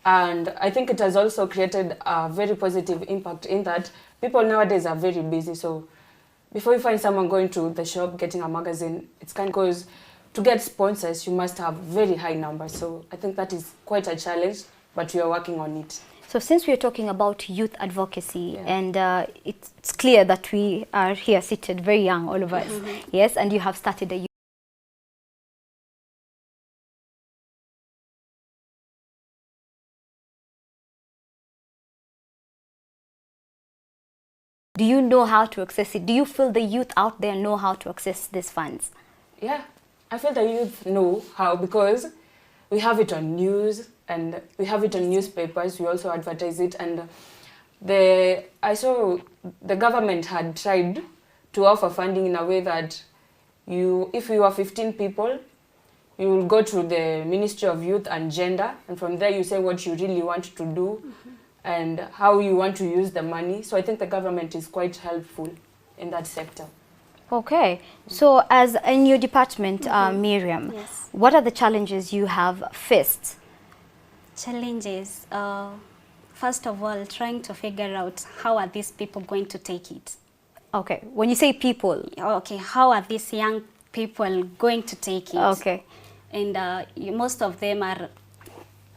And I think it has also created a very positive impact in that people nowadays are very busy. So before you find someone going to the shop getting a magazine, it's kind of because to get sponsors, you must have very high numbers. So I think that is quite a challenge, but we are working on it. So since we're talking about youth advocacy, and it's clear that we are here seated very young, all of us, yes, and you have started a youth. Do you know how to access it? Do you feel the youth out there know how to access these funds? Yeah, I feel the youth know how because we have it on news and we have it on newspapers. We also advertise it, and I saw the government had tried to offer funding in a way that if you are 15 people, you will go to the Ministry of Youth and Gender, and from there you say what you really want to do and how you want to use the money. So I think the government is quite helpful in that sector. Okay, so as in your department, Miriam, what are the challenges you have faced? Challenges, first of all, trying to figure out how are these people going to take it. Okay, when you say people. Okay, how are these young people going to take it? Okay. And most of them are,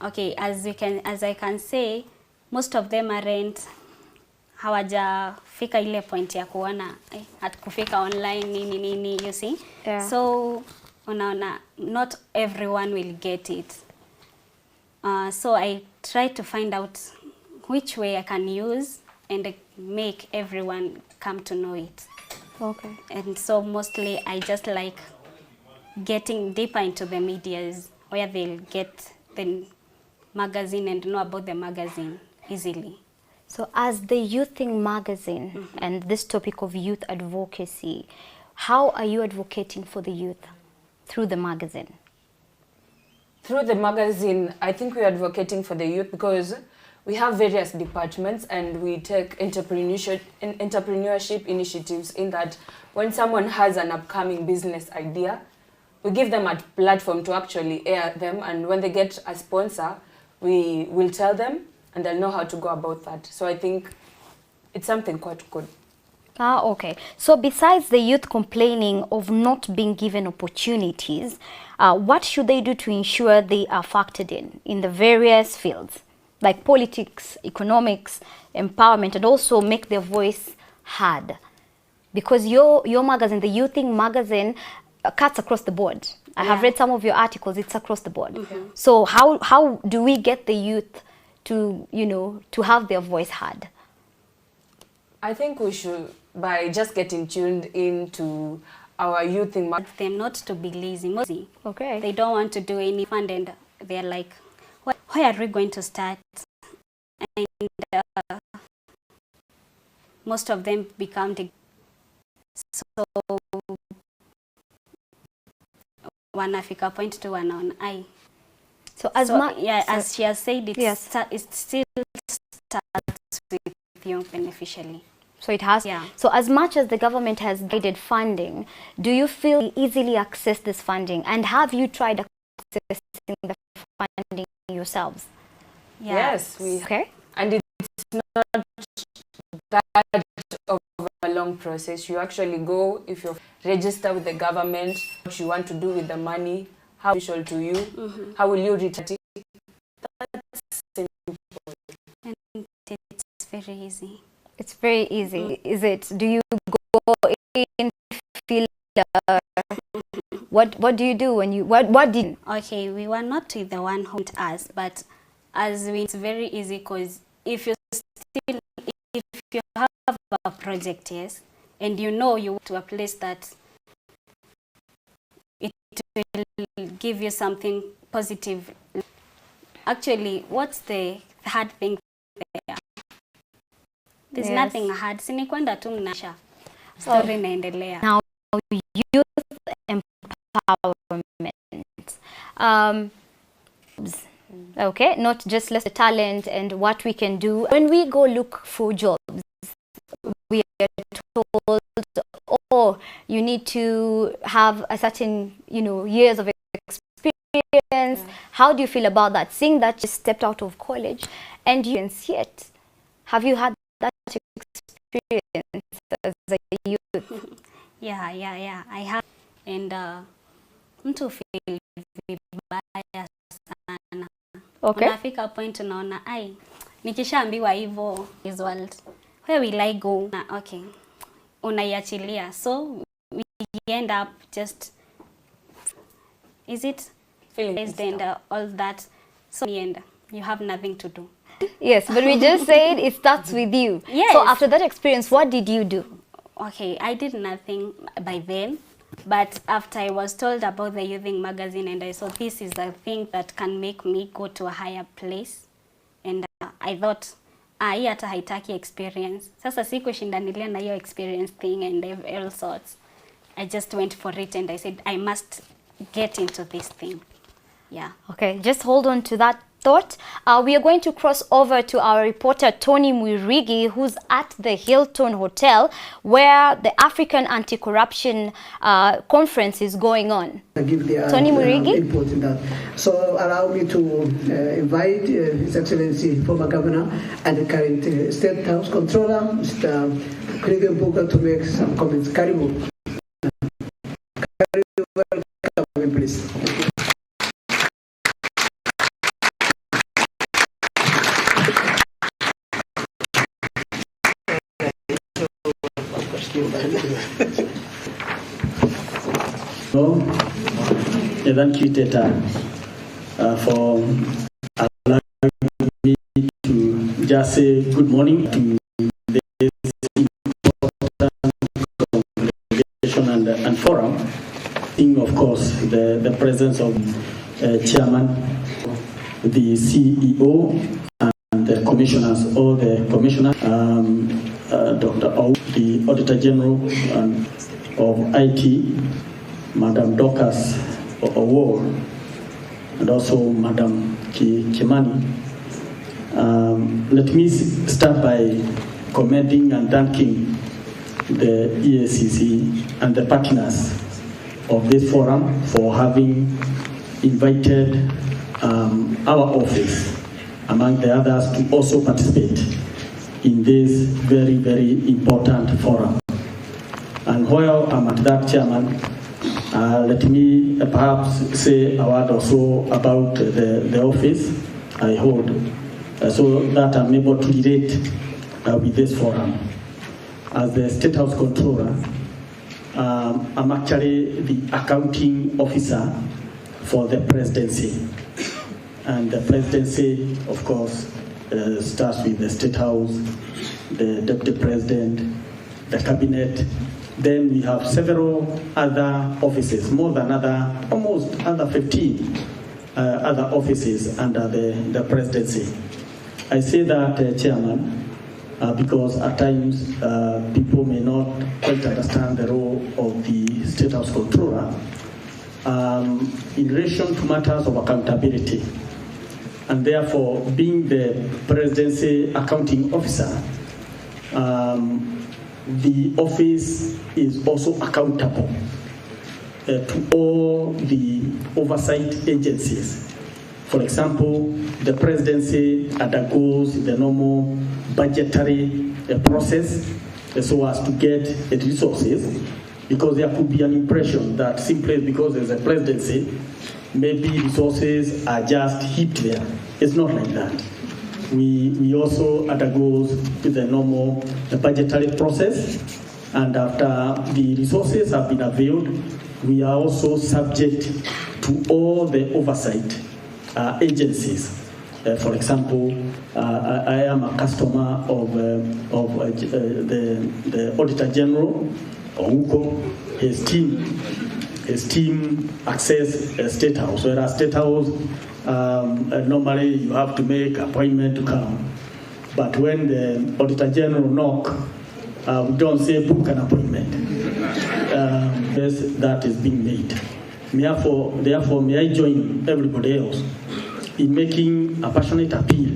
okay, as I can say, most of them aren't hawajafika ile point ya kuona hatukufika online nini you see. So unaona not everyone will get it. So I try to find out which way I can use and make everyone come to know it. Okay. And so mostly I just like getting deeper into the medias where they'll get the magazine and know about the magazine easily. So as the Youthing magazine and this topic of youth advocacy, how are you advocating for the youth through the magazine? Through the magazine, I think we're advocating for the youth because we have various departments and we take entrepreneurship initiatives in that when someone has an upcoming business idea, we give them a platform to actually air them, and when they get a sponsor, we will tell them and they'll know how to go about that. So I think it's something quite good. Okay. So besides the youth complaining of not being given opportunities, what should they do to ensure they are factored in the various fields, like politics, economics, empowerment, and also make their voice heard? Because your magazine, the Youthing magazine, cuts across the board. I have read some of your articles, it's across the board. So how do we get the youth to, to have their voice heard? I think we should, by just getting tuned into our Youthing magazine. Them not to be lazy. Okay. They don't want to do any fund and they're like, where are we going to start? And most of them become the... So wanafika point to wanaona ai. So as she has said, it still starts with you beneficially. So it has. So as much as the government has guided funding, do you feel you easily access this funding? And have you tried accessing the funding yourselves? Yes, we. Okay. And it's not that of a long process. You actually go, if you register with the government, what you want to do with the money, how official to you, how will you return it? That's simple. And it's very easy. It's very easy. Is it? Do you go in, feel? What do you do when you what did? Okay, we were not the one who hit us, but it's very easy because if you have a project, and you know you to a place that it will give you something positive. Actually, what's the hard thing there? There's nothing hard. Sinikwenda tu mnasha. Story inaendelea. Now, youth empowerment. Okay, not just less the talent and what we can do. When we go look for jobs, we are told, oh, you need to have a certain, years of experience, How do you feel about that? Seeing that you stepped out of college and you didn't see it. Have you had that experience as a youth? Yeah, I have. And mtu feel vibaya sana. Okay. Unafika point unaona, ai, nikishaambiwa hivyo is world. Where will I go? Okay. Unaiachilia. So we end up just, is it feelings and all that. So in the end, you have nothing to do. Yes, but we just said it starts with you. Yes. So after that experience, what did you do? Okay, I did nothing by then. But after I was told about the Youthing magazine and I saw this is a thing that can make me go to a higher place. And I thought, hii hata haitaki experience. Sasa sikushindanilia na hiyo experience thing and all sorts. I just went for it and I said, I must get into this thing. Yeah. Okay, just hold on to that thought. We are going to cross over to our reporter Tony Mwirigi, who's at the Hilton Hotel, where the African Anti-Corruption Conference is going on. Tony Mwirigi? Input in that. So allow me to invite His Excellency, former Governor and the current State House Controller, Mr. Craig Booker, to make some comments. Karibu. Karibu, welcome, please. Thank you, Teta, for allowing me to just say good morning to this important congregation and forum. In, of course, the presence of Chairman, the CEO, and the commissioners, all the commissioners, Dr. O, the Auditor General of IT, Madam Dorcas Award, and also Madam Kimani. Let me start by commending and thanking the EACC and the partners of this forum for having invited our office, among the others, to also participate in this very, very important forum. And while I'm at that, Chairman, let me perhaps say a word or so about the office I hold, so that I'm able to relate with this forum. As the State House Controller, I'm actually the accounting officer for the presidency. And the presidency, of course, starts with the State House, the Deputy President, the Cabinet. Then we have several other offices, almost 15 other offices under the presidency. I say that, Chairman, because at times people may not quite understand the role of the State House Controller in relation to matters of accountability. And therefore, being the presidency accounting officer, the office is also accountable to all the oversight agencies. For example, the presidency undergoes the normal budgetary process so as to get the resources, because there could be an impression that simply because there's a presidency, maybe resources are just heaped there. It's not like that. We also undergo the normal budgetary process, and after the resources have been availed, we are also subject to all the oversight agencies. For example, I am a customer of the Auditor General, Ouko, his team access State House, whereas State House, normally you have to make appointment to come. But when the Auditor General knock, we don't say book an appointment. Yes, that is being made. Therefore, may I join everybody else in making a passionate appeal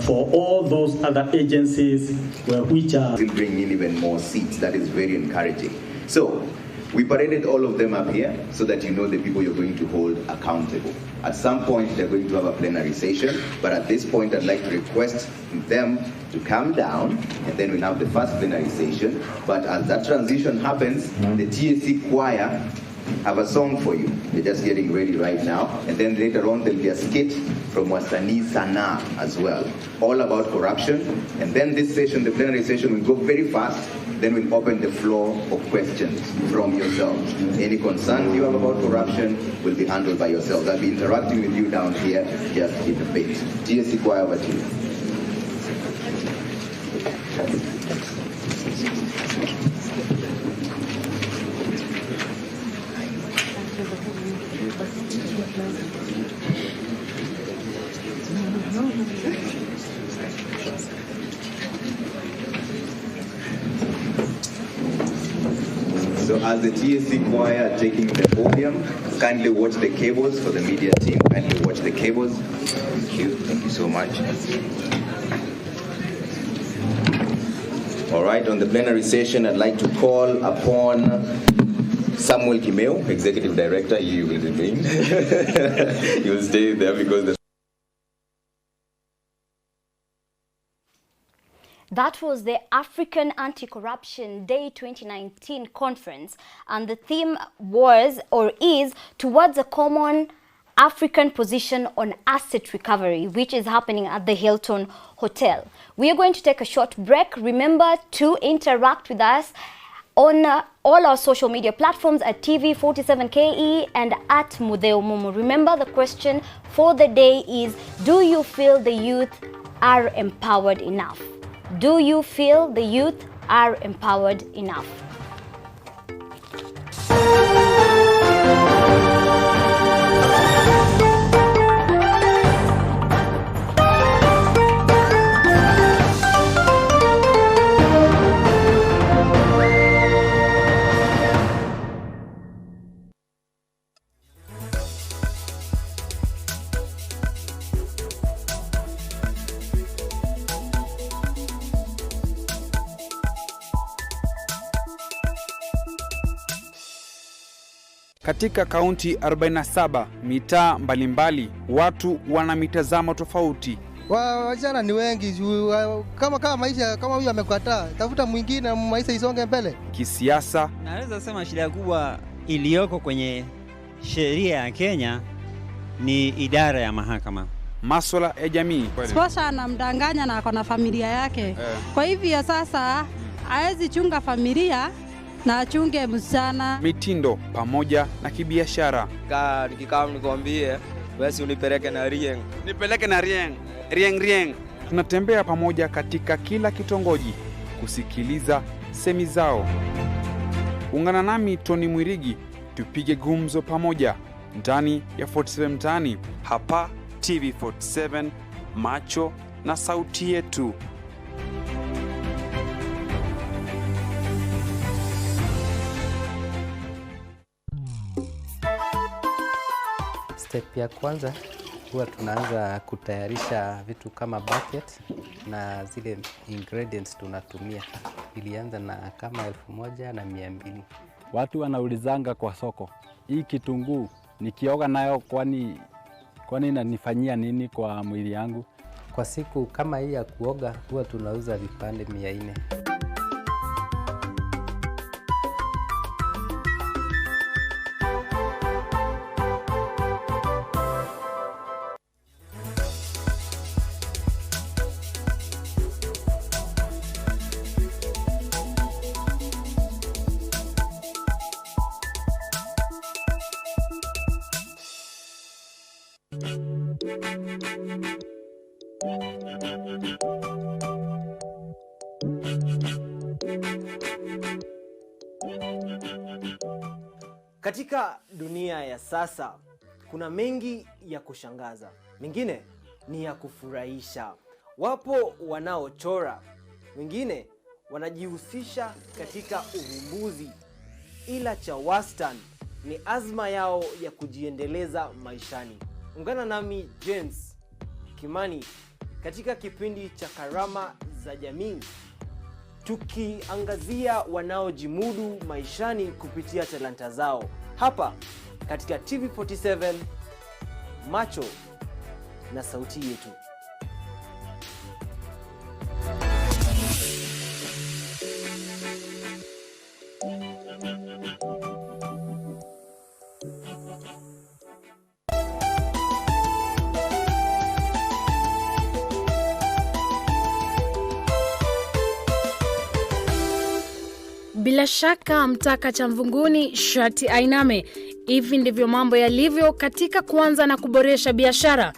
for all those other agencies which are... We'll bring in even more seats. That is very encouraging. So, We paraded all of them up here so that you know the people you're going to hold accountable. At some point, they're going to have a plenary session, but at this point, I'd like to request them to come down, and then we'll have the first plenary session. But as that transition happens, the TSC choir have a song for you. They're just getting ready right now. And then later on, there'll be a skit from Wasani Sana as well, all about corruption. And then this session, the plenary session, will go very fast. Then we'll open the floor for questions from yourselves. Any concerns you have about corruption will be handled by yourselves. I'll be interacting with you down here just in a bit. TSC choir, over to you. So as the TSC choir are taking the podium, kindly watch the cables for the media team. Kindly watch the cables. Thank you so much. All right, on the plenary session, I'd like to call upon Samuel Kimeo, Executive Director. You will remain. You will stay there because the That was the African Anti-Corruption Day 2019 conference, and the theme was or is towards a common African position on asset recovery, which is happening at the Hilton Hotel. We are going to take a short break. Remember to interact with us on all our social media platforms at TV47KE and at Mudeo Mumu. Remember, the question for the day is, do you feel the youth are empowered enough? Do you feel the youth are empowered enough? Katika kaunti 47 mitaa mbalimbali, watu wana mitazamo tofauti. Wajana ni wengi, kama maisha kama huyu amekataa, tafuta mwingine, maisha isonge mbele. Kisiasa, naweza sema shida kubwa iliyoko kwenye sheria ya Kenya ni idara ya mahakama. Masuala ya jamii. Sposha anamdanganya na ako na familia yake. Kwa hivyo sasa hawezi chunga familia na achunge msichana. Mitindo pamoja na kibiashara. Nikikaa nikwambie, basi unipeleke na Rieng. Nipeleke na Rieng. Rieng. Tunatembea pamoja katika kila kitongoji kusikiliza semi zao. Ungana nami Tony Mwirigi, tupige gumzo pamoja ndani ya 47 mtaani, hapa TV47, macho na sauti yetu. Step ya kwanza huwa tunaanza kutayarisha vitu kama bucket na zile ingredients tunatumia. Ilianza na kama 1200. Watu wanaulizanga kwa soko, hii kitunguu nikioga nayo kwani inanifanyia nini kwa mwili yangu? Kwa siku kama hii ya kuoga huwa tunauza vipande 400. Katika dunia ya sasa kuna mengi ya kushangaza, mengine ni ya kufurahisha. Wapo wanaochora, wengine wanajihusisha katika uvumbuzi, ila cha wastani ni azma yao ya kujiendeleza maishani. Ungana nami James Kimani katika kipindi cha Karama za Jamii tukiangazia wanaojimudu maishani kupitia talanta zao. Hapa katika TV47, macho na sauti yetu. Bila shaka mtaka cha mvunguni shati ainame. Hivi ndivyo mambo yalivyo katika kuanza na kuboresha biashara.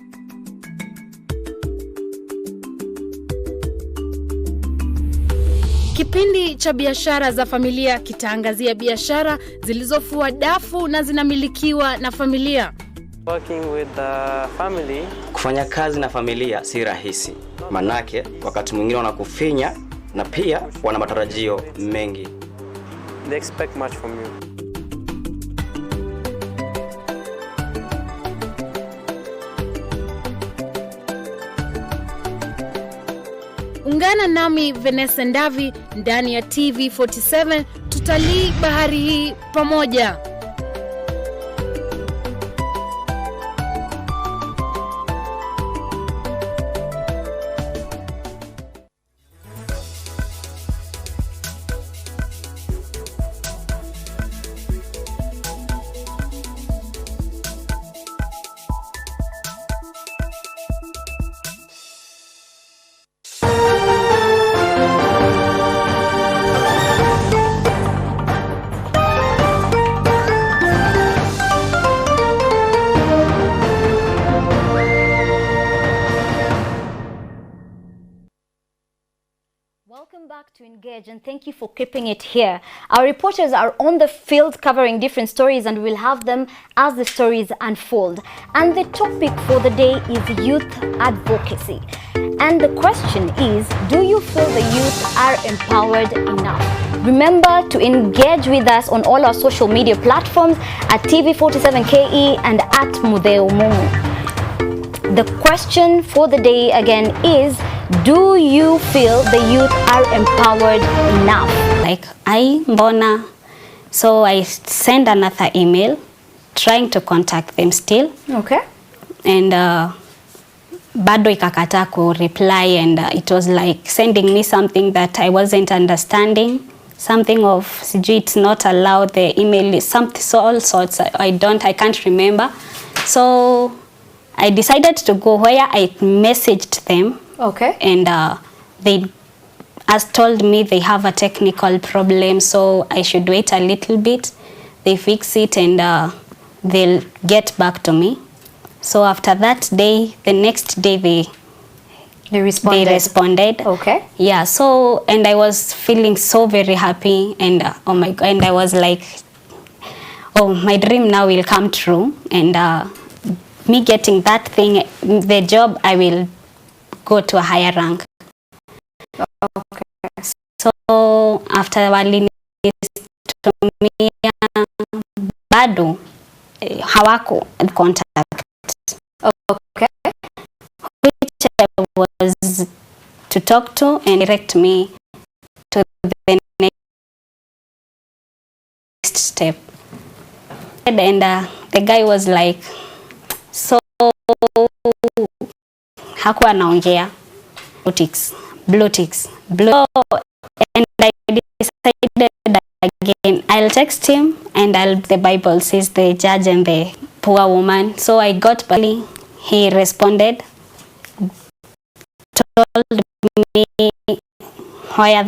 Kipindi cha biashara za familia kitaangazia biashara zilizofua dafu na zinamilikiwa na familia. Working with the family. Kufanya kazi na familia si rahisi. Manake wakati mwingine wanakufinya na pia wana matarajio mengi. They expect much from you. Ungana nami Vanessa Ndavi ndani ya TV47, tutalii bahari hii pamoja. Welcome back to Engage, and thank you for keeping it here. Our reporters are on the field covering different stories, and we'll have them as the stories unfold. And the topic for the day is youth advocacy. And the question is, do you feel the youth are empowered enough? Remember to engage with us on all our social media platforms at TV47KE and at Mudeo Mumu. The question for the day again is, do you feel the youth are empowered enough? Like, mbona? So I send another email trying to contact them still. Okay. And bado ikakata ku reply, and it was like sending me something that I wasn't understanding. Something of, it's not allowed, the email is something, so all sorts, I can't remember. So I decided to go where I messaged them. Okay. And they told me they have a technical problem, so I should wait a little bit. They fix it and they'll get back to me. So after that day, the next day they responded. Okay. Yeah, so, and I was feeling so very happy, and oh my God, and I was like, oh, my dream now will come true, and me getting that thing, the job, I will go to a higher rank. Okay. So after walinitumia bado hawako contact. Okay. Which I was to talk to and direct me to the next step. And the guy was like, so hakuwa anaongea blue ticks, and I decided again I'll text him, and the Bible says the judge and the poor woman. So I got Bali. He responded, told me where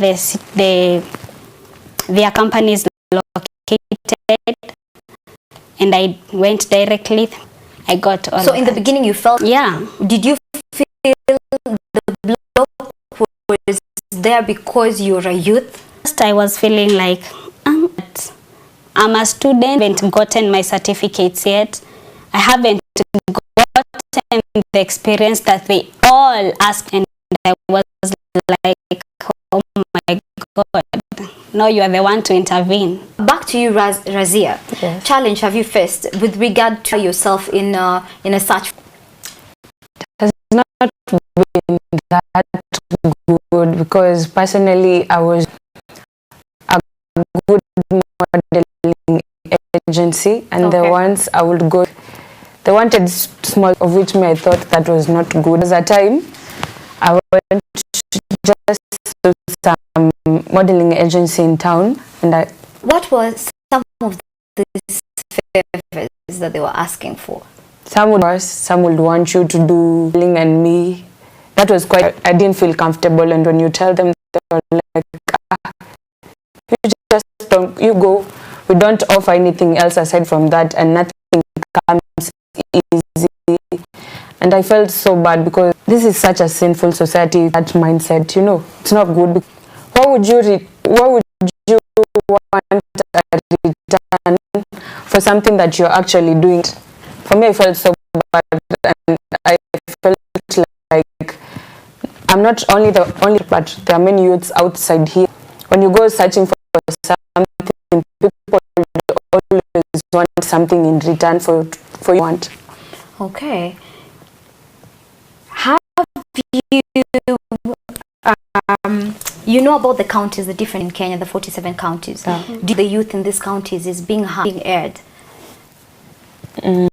their company is located, and I went directly. I got all. So in the beginning you felt, yeah. Did you feel the block was there because you're a youth? First I was feeling like I'm a student, I haven't gotten my certificates yet. I haven't gotten the experience that they all ask, and I was like, oh my God, no, you are the one to intervene. Back to you, Razia. Yes. Challenge have you faced with regard to yourself in a search? It has not been that good, because personally I was modeling agency, and the ones I would go, they wanted small, of which me I thought that was not good. At the time, I went just to some modeling agency in town, and What was some of these favors that they were asking for? Some would want you to do modeling, and me, that was quite, I didn't feel comfortable, and when you tell them, they're like, you just don't, you go, we don't offer anything else aside from that, and nothing comes easy. And I felt so bad because this is such a sinful society, that mindset, you know, it's not good. What would you want a return for something that you're actually doing? For me, I felt so bad, and I felt like I'm not only but there are many youths outside here. When you go searching for something, people always want something in return for you want. Okay. Have you, you know about the counties, the different in Kenya, the 47 counties. Do the youth in these counties is being aired? On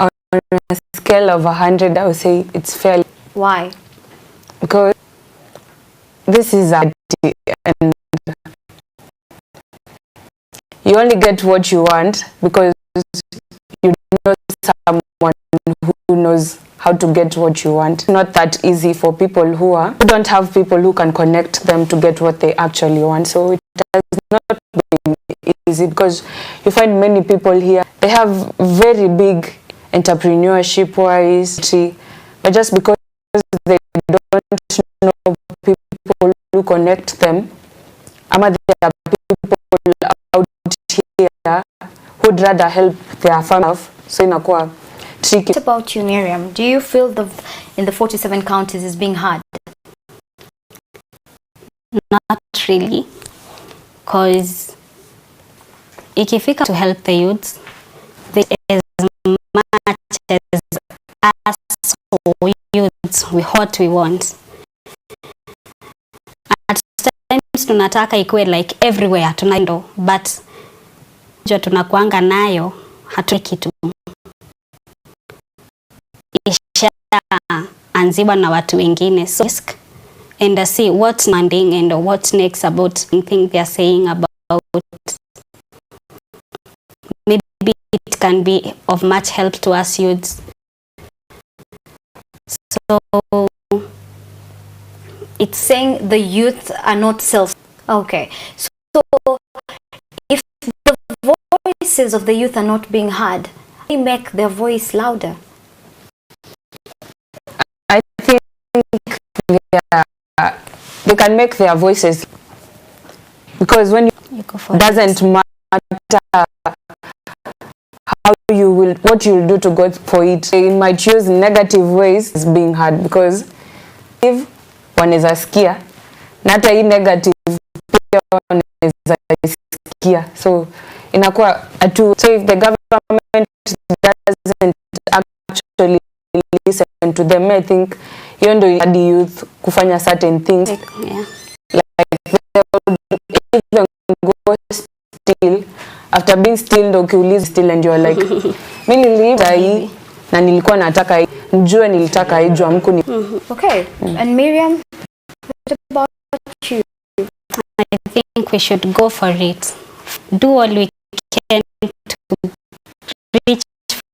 a scale of 100, I would say it's fairly. Why? Because this is a and you only get what you want because you know someone who knows how to get what you want. Not that easy for people who don't have people who can connect them to get what they actually want. So it has not been easy because you find many people here, they have very big entrepreneurship wise, but just because they don't know people who connect them, there are people out here who'd rather help their family. So inakuwa tricky. What about you, Miriam? Do you feel in the 47 counties is being hard? Not really, because ikifika to help the youths, as much as us youths, what we want. At times tunataka ikuwe like everywhere, tunaindo, but jo tunakuanga nayo, hatu kitu. Isha anziba na watu wengine. So, and see what's demanding and what's next about thing they are saying about. Maybe it can be of much help to us youths. So it's saying the youth are not self. Okay. So if the voices of the youth are not being heard, they make their voice louder. I think they can make their voices, because when you doesn't matter how you will, what you will do to go for it. They might use negative ways as being hard, because if one is a skier, not a negative one is a skier. So inakuwa atu. So if the government doesn't actually listen to them, I think you know the youth kufanya certain things. Yeah. Like they would even go still after being still, ukiuliza still, and you're like mimi niliiba hii na nilikuwa nataka hii, njue nilitaka hii jua mku ni. Okay. And Miriam, what about you? I think we should go for it. Do all we can to reach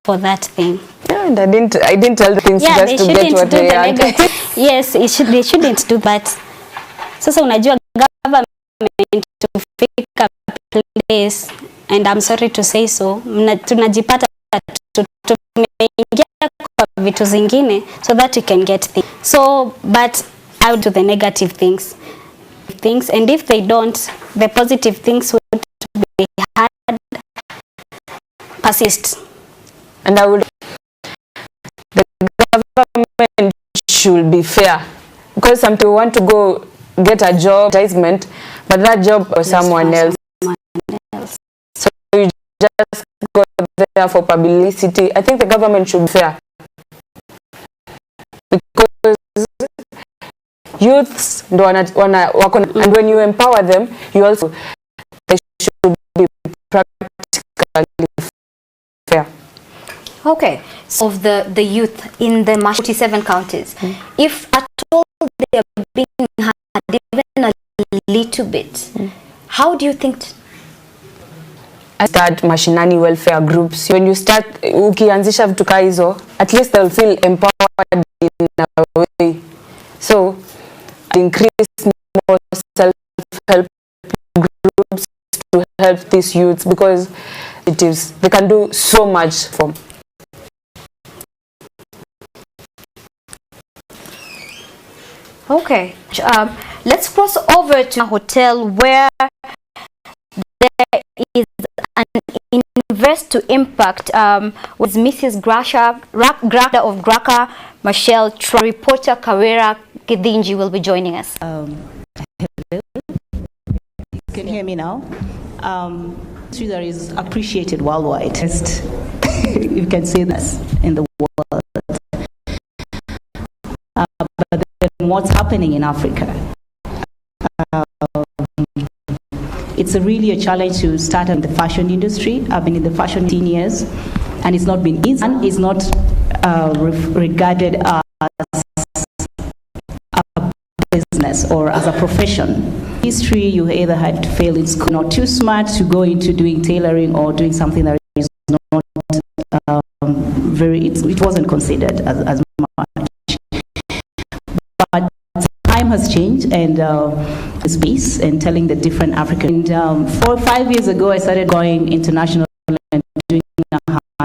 for that thing. Yeah, and I didn't tell the things just to get what they want. Yes, they shouldn't do that. Sasa unajua government to fika place, and I'm sorry to say so, tunajipata tumeingia kwa vitu zingine so that we can get things. So, but I would do the negative things, and if they don't, the positive things would be hard, persist. And the government should be fair, because some people want to go get a job, advertisement, but that job or someone else. So you just go there for publicity. I think the government should be fair, because youths ndo and when you empower them, you also Okay, so of the youth in the 47 counties, if at all they are being had even a little bit, how do you think? I start mashinani welfare groups. When you start ukianzisha vitu kaa hizo, at least they'll feel empowered in a way. So increase more self-help groups to help these youths, because they can do so much for. Okay, let's cross over to a hotel where there is an invest to impact with Mrs. Grata of Graka, Michelle, reporter Kawera Kidinji will be joining us. Hello, can you hear me now? That is appreciated worldwide. You can say this in the world. But then what's happening in Africa? It's really a challenge to start in the fashion industry. I've been in the fashion 10 years, and it's not been easy. It's not regarded as a business or as a profession. History, you either had to fail in school, not too smart to go into doing tailoring or doing something that is not it wasn't considered as much. But time has changed, and space and telling the different African. 4 or 5 years ago, I started going international and doing a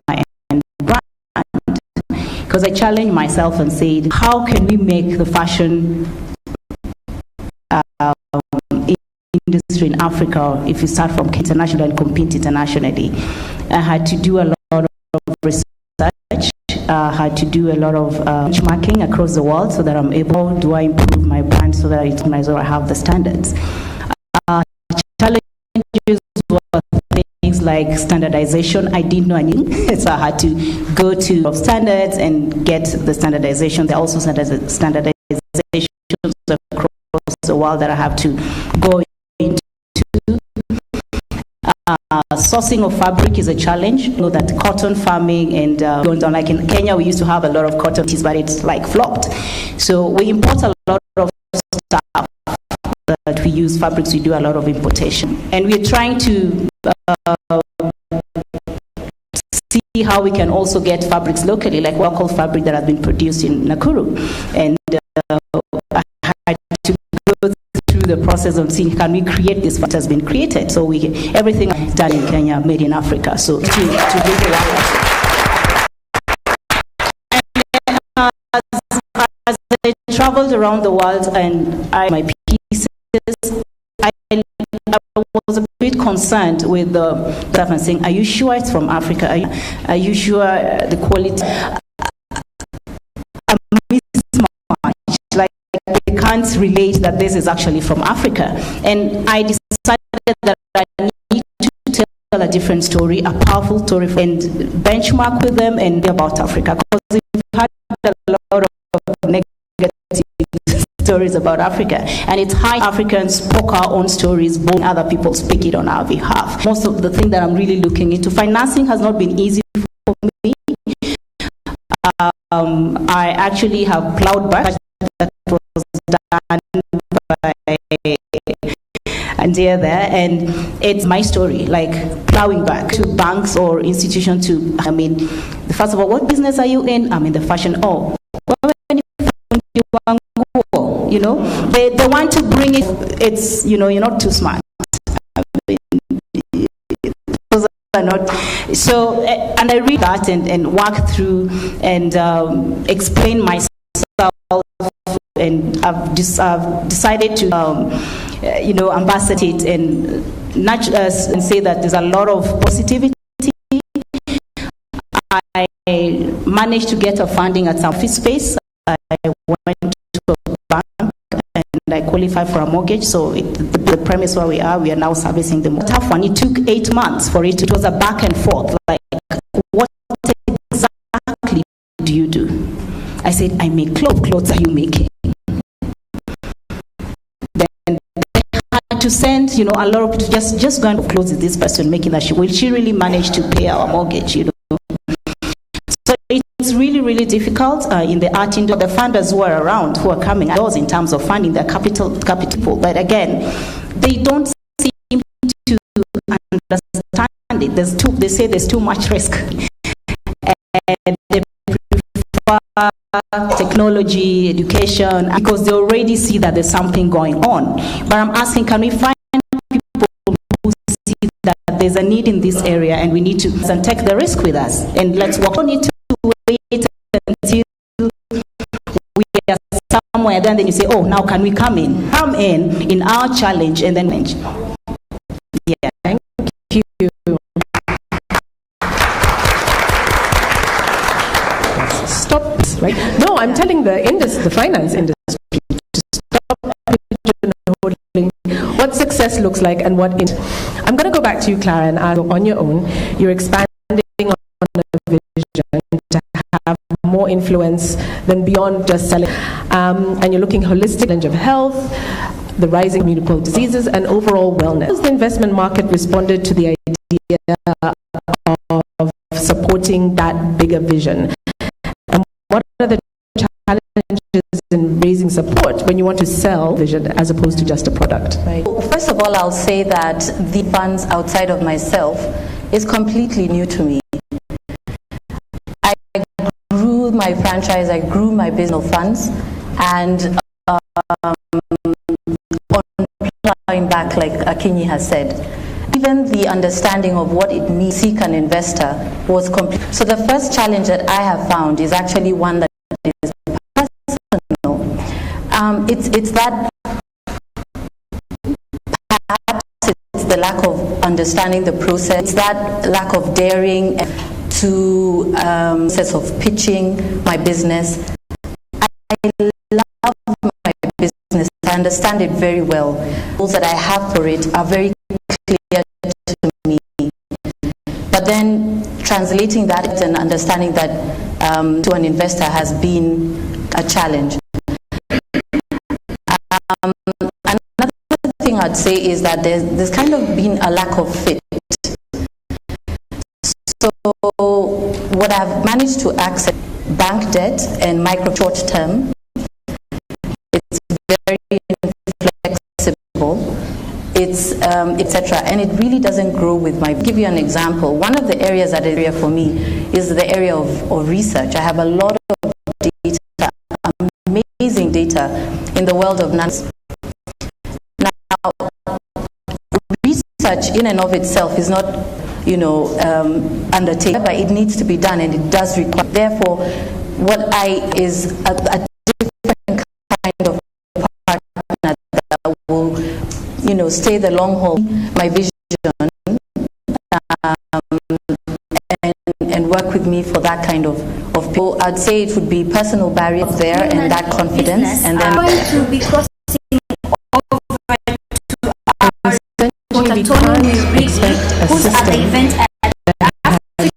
high-end brand, because I challenged myself and said, how can we make the fashion industry in Africa if you start from international and compete internationally? I had to do a lot of research. Had to do a lot of benchmarking across the world so that I'm able, do I improve my brand so that I have the standards. Challenges were things like standardization. I didn't know anything, so I had to go to standards and get the standardization. There are also standardizations across the world that I have to go into. Sourcing of fabric is a challenge. You know that cotton farming and going down, like in Kenya, we used to have a lot of cotton teas, but it's like flopped. So we import a lot of stuff that we use fabrics. We do a lot of importation, and we're trying to see how we can also get fabrics locally, like local fabric that has been produced in Nakuru, and I had to go through the process of seeing, can we create this what has been created? So everything is done in Kenya, made in Africa. So to bring the work. As I traveled around the world and my pieces, I was a bit concerned with the stuff and saying, are you sure it's from Africa? Are you sure the quality? Like, they can't relate that this is actually from Africa. And I decided that I need to tell a different story, a powerful story, and benchmark with them and about Africa. Because we've had a lot of negative stories about Africa, and it's high Africans spoke our own stories, both other people speak it on our behalf. Most of the thing that I'm really looking into, financing has not been easy for me. I actually have plowed back. That was done by Andia there, and it's my story, like plowing back to banks or institutions to, first of all, what business are you in? I'm in the fashion. Oh, you know, they want to bring it, it's, you know, you're not too smart. Not. So, and I read that and walk through and explain myself, and I've decided to, you know, ambassador it and say that there's a lot of positivity. I managed to get a funding at some office space. I went to a bank and I qualified for a mortgage. So the premise where we are now servicing the mortgage. Tough one. It took 8 months for it. It was a back and forth. Like, what exactly do you do? I said, I make clothes. Clothes are you making? Then they had to send, you know, a lot of just go and clothes is this person making that she really manage to pay our mortgage, you know. really, really difficult in the art industry. The funders who are around, who are coming those in terms of funding their capital. But again, they don't seem to understand it. They say there's too much risk. And they prefer technology, education, because they already see that there's something going on. But I'm asking, can we find people who see that there's a need in this area and we need to and take the risk with us? And let's work. We don't need to wait until we are somewhere, then you say, oh, now can we come in? Come in our challenge and then manage. Yeah, thank you. Stop, right? No, I'm telling the finance industry to stop pigeonholing what success looks like and what it. I'm going to go back to you, Clara, and ask, on your own, you're expanding on a vision to have more influence than beyond just selling, and you're looking holistic of health, the rising communicable diseases, and overall wellness. How has the investment market responded to the idea of supporting that bigger vision? And what are the challenges in raising support when you want to sell vision as opposed to just a product? Right. First of all, I'll say that the funds outside of myself is completely new to me. I grew my franchise, I grew my business funds, and on back, like Akinyi has said, even the understanding of what it means to seek an investor was complete. So the first challenge that I have found is actually one that is personal. It's that perhaps it's the lack of understanding the process, it's that lack of daring to process of pitching my business. I love my business. I understand it very well. The rules that I have for it are very clear to me. But then translating that and understanding that to an investor has been a challenge. Another thing I'd say is that there's kind of been a lack of fit. So what I've managed to access bank debt and micro short term, it's very flexible, it's etc. And it really doesn't grow with my. I'll give you an example. One of the areas that area for me is the area of research. I have a lot of data, amazing data in the world of numbers. Now, research in and of itself is not, undertaken, but it needs to be done, and it does require. Therefore, what is a different kind of partner that will, stay the long haul, my vision, and work with me for that kind of people. I'd say it would be personal barriers there and that confidence, and then to be crossing over to our what Tony will read, who's at the event at African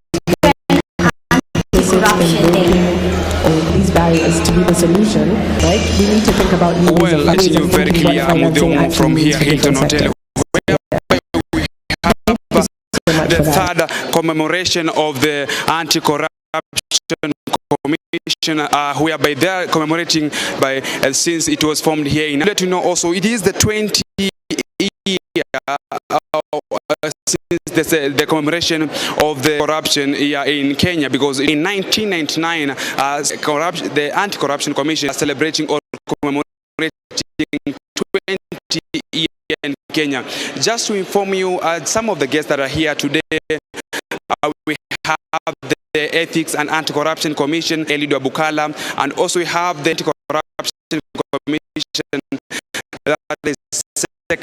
these barriers to be the solution, right? We need to think about new ways of letting you very clear, from here, Hilton Hotel. The third commemoration of the Anti-Corruption Commission, whereby they are commemorating since it was formed here in. Let you know also, it is the 20 year since the commemoration of the corruption here in Kenya, because in 1999, the Anti-Corruption Commission is celebrating or commemorating 20 years in Kenya. Just to inform you, some of the guests that are here today, we have the Ethics and Anti-Corruption Commission, Elido Bukala, and also we have the Anti-Corruption Commission, that is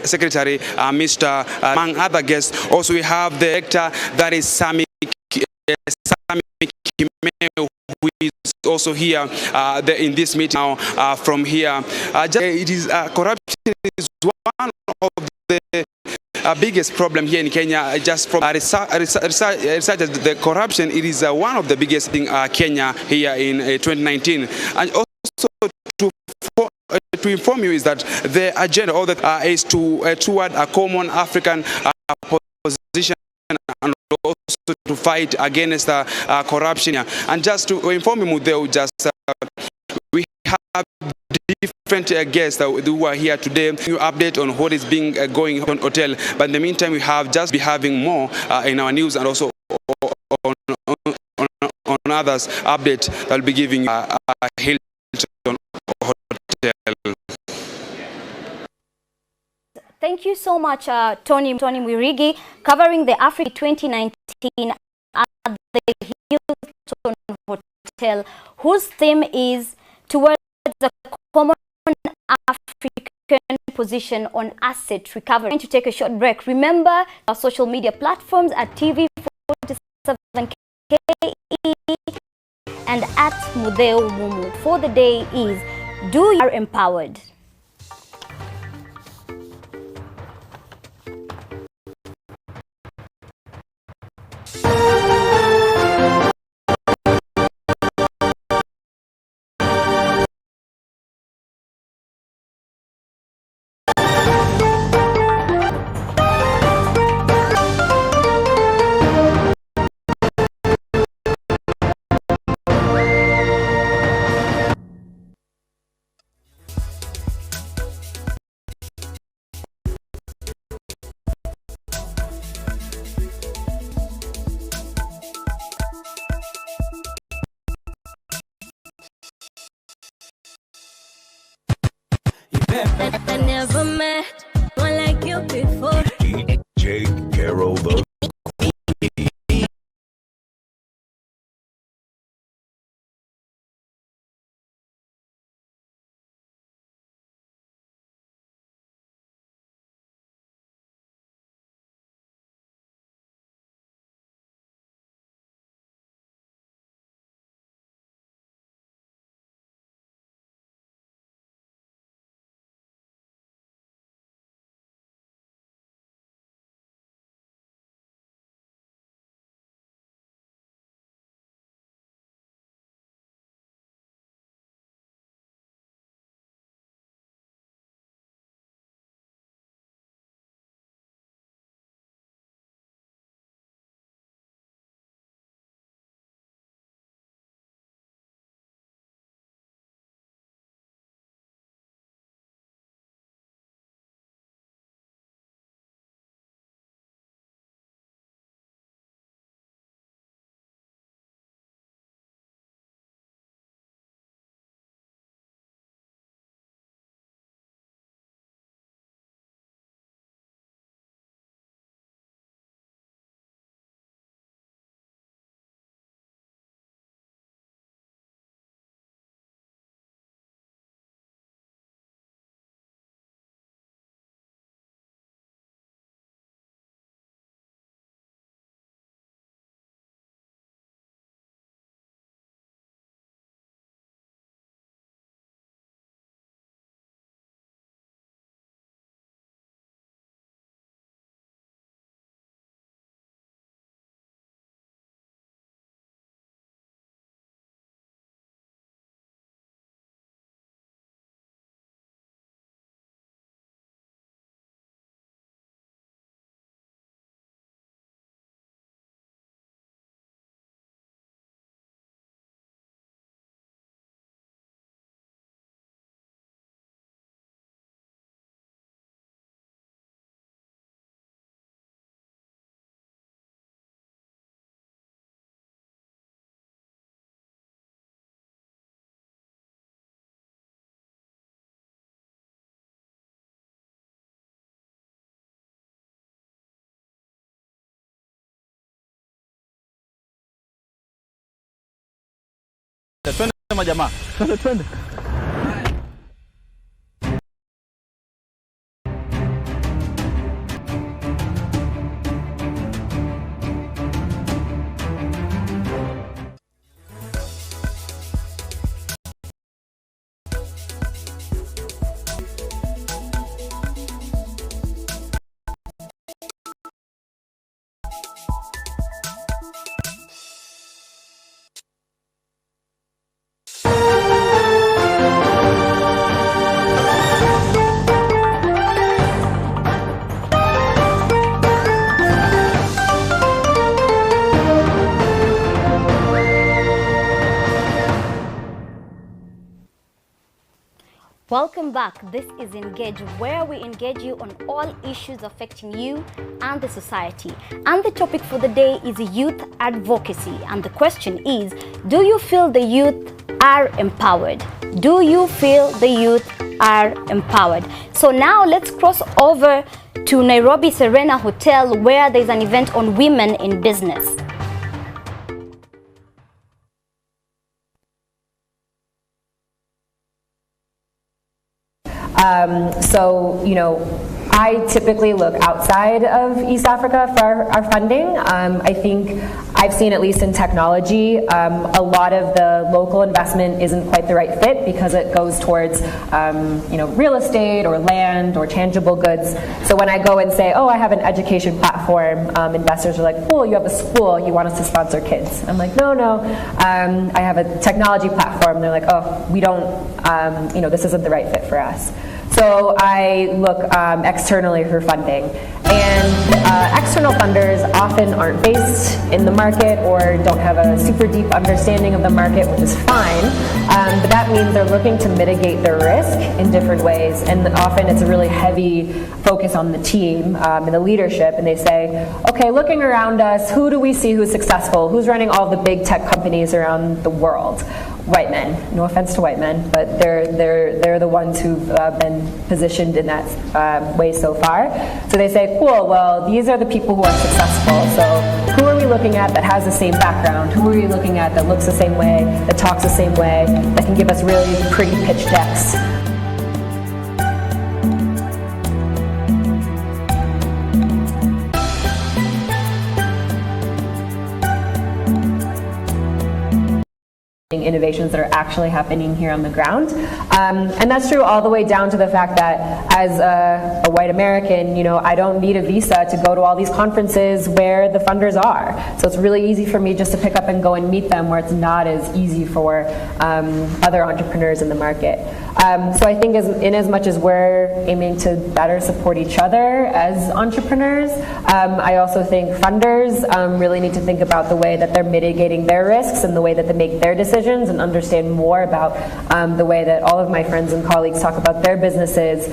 Secretary Mr. Among other guests. Also we have the director, that is Sami Kimeu, who is also here in this meeting now from here. It is corruption is one of the biggest problem here in Kenya. Just from research, the corruption, it is one of the biggest in Kenya here in 2019. And also to inform you is that the agenda is toward a common African position and also to fight against corruption. And just to inform you, Mudeu, just we have different guests who are here today. New update on what is being going on hotel. But in the meantime, we have just be having more in our news and also on others update that will be giving you Hilton Hotel. Thank you so much, Tony Mwirigi, covering the Africa 2019 at the Hilton Hotel, whose theme is towards the common African position on asset recovery. Going to take a short break. Remember our social media platforms at TV47KE and at Mudeu Mumu. For the day is, do you are empowered? I never met one like you before. DJ Carol the Twende majamaa. Twende. Welcome back. This is Engage, where we engage you on all issues affecting you and the society. And the topic for the day is youth advocacy. And the question is, do you feel the youth are empowered? Do you feel the youth are empowered? So now let's cross over to Nairobi Serena Hotel, where there's an event on women in business. So, I typically look outside of East Africa for our funding. I think I've seen, at least in technology, a lot of the local investment isn't quite the right fit because it goes towards, real estate or land or tangible goods. So when I go and say, oh, I have an education platform, investors are like, cool, you have a school, you want us to sponsor kids. I'm like, no, I have a technology platform. They're like, oh, we don't, this isn't the right fit for us. So I look externally for funding. And external funders often aren't based in the market or don't have a super deep understanding of the market, which is fine. But that means they're looking to mitigate their risk in different ways. And often it's a really heavy focus on the team and the leadership. And they say, okay, looking around us, who do we see who's successful? Who's running all the big tech companies around the world? White men. No offense to white men, but they're the ones who've been positioned in that way so far. So they say, cool, well, these are the people who are successful. So who are we looking at that has the same background? Who are we looking at that looks the same way, that talks the same way, that can give us really pretty pitch decks? Innovations that are actually happening here on the ground. And that's true all the way down to the fact that as a white American, I don't need a visa to go to all these conferences where the funders are. So it's really easy for me just to pick up and go and meet them, where it's not as easy for other entrepreneurs in the market. So I think in as much as we're aiming to better support each other as entrepreneurs, I also think funders really need to think about the way that they're mitigating their risks and the way that they make their decisions, and understand more about the way that all of my friends and colleagues talk about their businesses,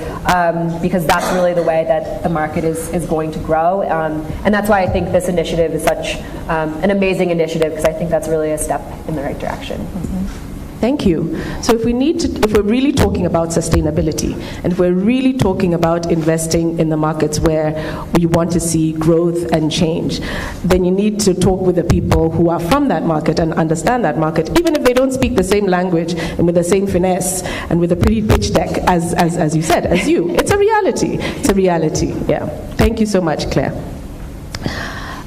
because that's really the way that the market is going to grow. And that's why I think this initiative is such an amazing initiative, because I think that's really a step in the right direction. Mm-hmm. Thank you. So if we're really talking about sustainability, and if we're really talking about investing in the markets where we want to see growth and change, then you need to talk with the people who are from that market and understand that market, even if they don't speak the same language and with the same finesse and with a pretty pitch deck as you said, as you. It's a reality. It's a reality. Yeah. Thank you so much, Claire.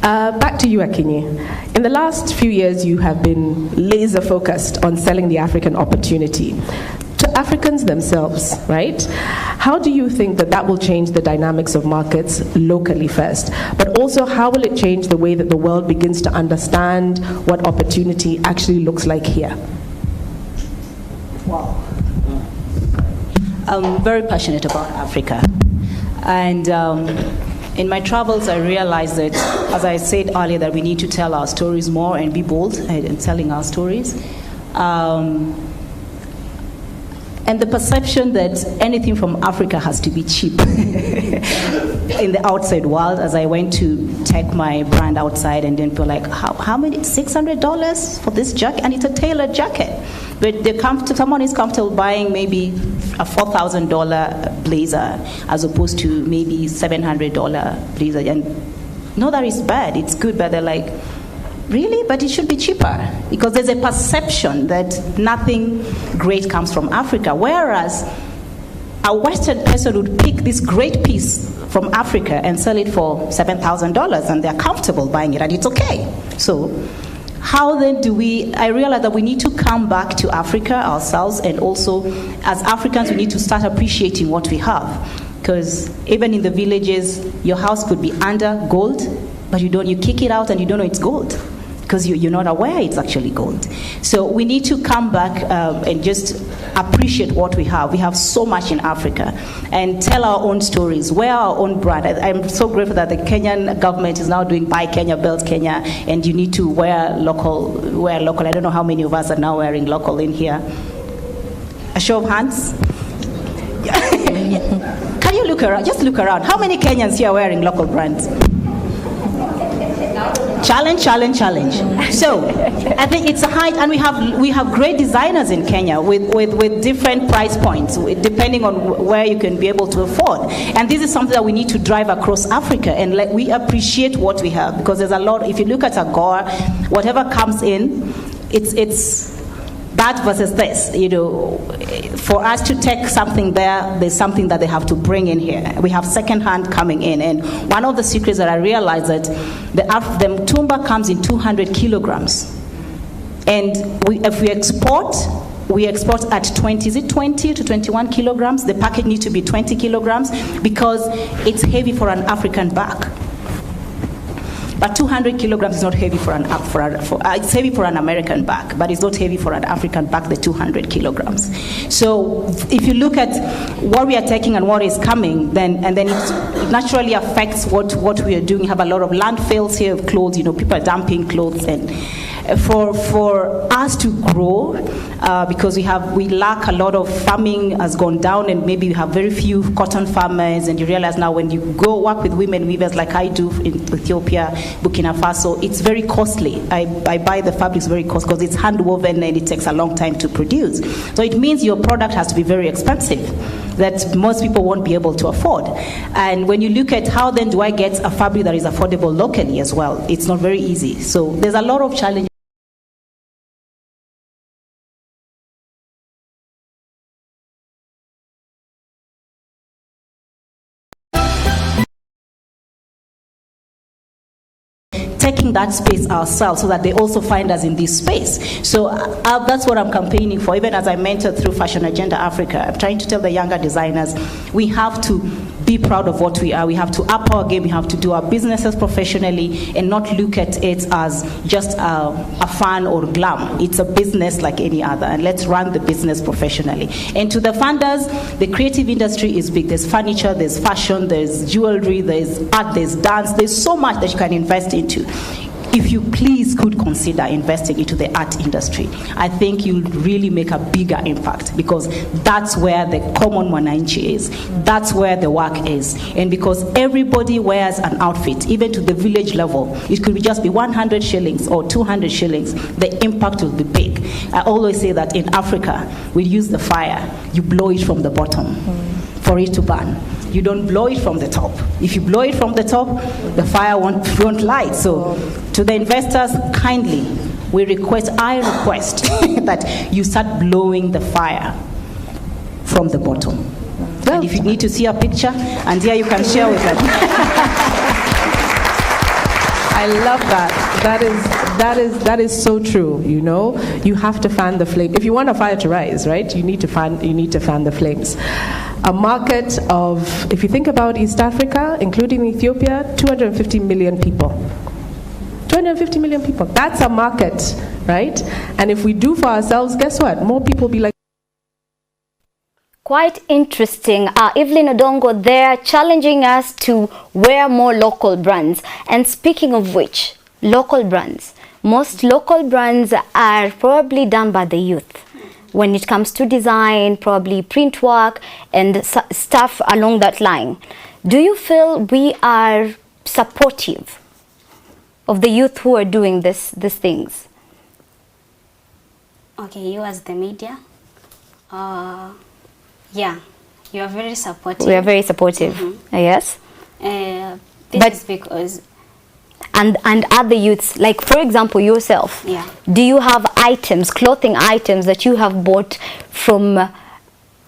Back to you, Akinyi. In the last few years, you have been laser focused on selling the African opportunity to Africans themselves, right? How do you think that will change the dynamics of markets locally first? But also, how will it change the way that the world begins to understand what opportunity actually looks like here? Wow. I'm very passionate about Africa. And in my travels, I realized that, as I said earlier, that we need to tell our stories more and be bold in telling our stories. And the perception that anything from Africa has to be cheap in the outside world. As I went to take my brand outside, and then people like, how many? $600 for this jacket? And it's a tailored jacket. But someone is comfortable buying maybe a $4,000 blazer as opposed to maybe $700 blazer. And no, that is bad. It's good, but they're like, really? But it should be cheaper. Because there's a perception that nothing great comes from Africa. Whereas a Western person would pick this great piece from Africa and sell it for $7,000, and they're comfortable buying it, and it's okay. So how then I realize that we need to come back to Africa ourselves, and also as Africans, we need to start appreciating what we have. Because even in the villages, your house could be under gold, but you kick it out and you don't know it's gold, because you're not aware it's actually gold. So we need to come back and just appreciate what we have. We have so much in Africa, and tell our own stories, wear our own brand. I'm so grateful that the Kenyan government is now doing Buy Kenya, Build Kenya, and you need to wear local. I don't know how many of us are now wearing local in here. A show of hands. Can you look around? Just look around. How many Kenyans here are wearing local brands? Challenge, challenge, challenge. So I think it's a height, and we have great designers in Kenya with different price points depending on where you can be able to afford. And this is something that we need to drive across Africa, and we appreciate what we have, because there's a lot. If you look at AGOA, whatever comes in, it's that versus this. For us to take something there's something that they have to bring in here. We have second-hand coming in, and one of the secrets that I realized that the mtumba comes in 200 kilograms, and if we export at 20 to 21 kilograms. The package needs to be 20 kilograms because it's heavy for an African bag. But 200 kilograms is not heavy it's heavy for an American bag, but it's not heavy for an African bag, the 200 kilograms. So if you look at what we are taking and what is coming, then it naturally affects what we are doing. We have a lot of landfills here of clothes, people are dumping clothes, and for us to grow, because we lack a lot of farming has gone down, and maybe we have very few cotton farmers, and you realize now when you go work with women weavers like I do in Ethiopia, Burkina Faso, it's very costly. I buy the fabrics very costly because it's hand woven and it takes a long time to produce. So it means your product has to be very expensive that most people won't be able to afford. And when you look at how then do I get a fabric that is affordable locally as well, it's not very easy. So there's a lot of challenges. Taking that space ourselves so that they also find us in this space. So that's what I'm campaigning for. Even as I mentor through Fashion Agenda Africa, I'm trying to tell the younger designers, we have to be proud of what we are. We have to up our game. We have to do our businesses professionally and not look at it as just a fun or glam. It's a business like any other, and let's run the business professionally. And to the funders, the creative industry is big. There's furniture, there's fashion, there's jewelry, there's art, there's dance. There's so much that you can invest into. If you please could consider investing into the art industry, I think you'll really make a bigger impact, because that's where the common mwananchi is. That's where the work is. And because everybody wears an outfit, even to the village level, it could just be 100 shillings or 200 shillings, the impact will be big. I always say that in Africa, we use the fire, you blow it from the bottom for it to burn. You don't blow it from the top. If you blow it from the top, the fire won't light. So to the investors, kindly, I request that you start blowing the fire from the bottom. And if you need to see a picture, and here you can share with them. I love that. That is so true. You have to fan the flame. If you want a fire to rise, right? You need to fan the flames. A market of, if you think about East Africa, including Ethiopia, 250 million people. 250 million people. That's a market, right? And if we do for ourselves, guess what? More people be like. Quite interesting. Evelyn Odongo there challenging us to wear more local brands. And speaking of which, local brands. Most local brands are probably done by the youth. When it comes to design, probably print work and stuff along that line. Do you feel we are supportive of the youth who are doing these things? Okay, you as the media, yeah, you are very supportive. We are very supportive, yes. This is because... And other youths, like for example yourself, do you have items, clothing items that you have bought from, a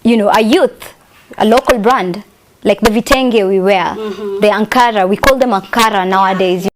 youth, a local brand, like the vitenge we wear, the Ankara, we call them Ankara nowadays.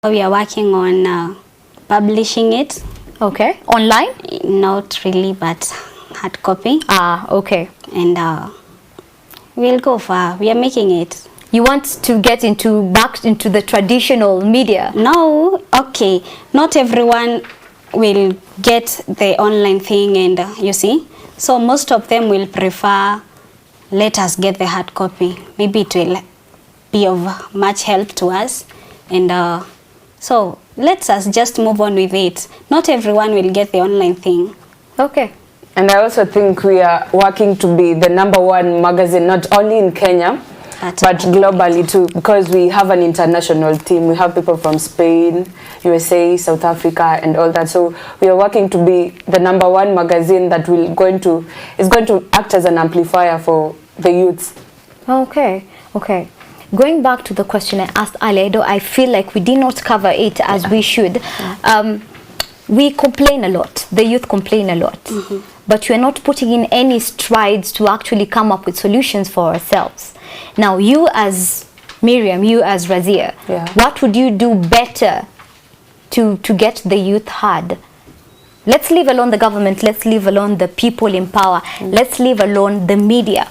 We are working on publishing it. Okay. Online? Not really, but hard copy. Okay. And we'll go far. We are making it. You want to get back into the traditional media? No. Okay. Not everyone will get the online thing, and you see. So most of them will prefer, let us get the hard copy. Maybe it will be of much help to us. And so let's us just move on with it. Not everyone will get the online thing. Okay. And I also think we are working to be the #1 magazine, not only in Kenya, but globally too, because we have an international team. We have people from Spain, USA, South Africa, and all that. So we are working to be the #1 magazine that is going to act as an amplifier for the youths. Okay. Okay. Going back to the question I asked earlier, though I feel like we did not cover it as we should. We complain a lot. The youth complain a lot. But we're not putting in any strides to actually come up with solutions for ourselves. Now, you as Miriam, you as Razia, what would you do better to get the youth heard? Let's leave alone the government. Let's leave alone the people in power. Let's leave alone the media.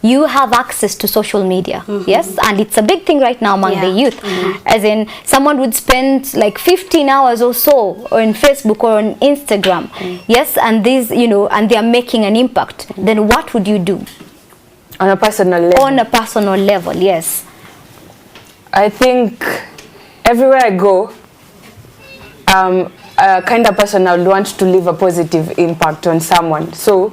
You have access to social media, yes? And it's a big thing right now among the youth. As in, someone would spend like 15 hours or so on Facebook or on Instagram, yes? And these, and they are making an impact. Then what would you do? On a personal level? On a personal level, yes. I think everywhere I go, a kind of person I would want to leave a positive impact on someone. So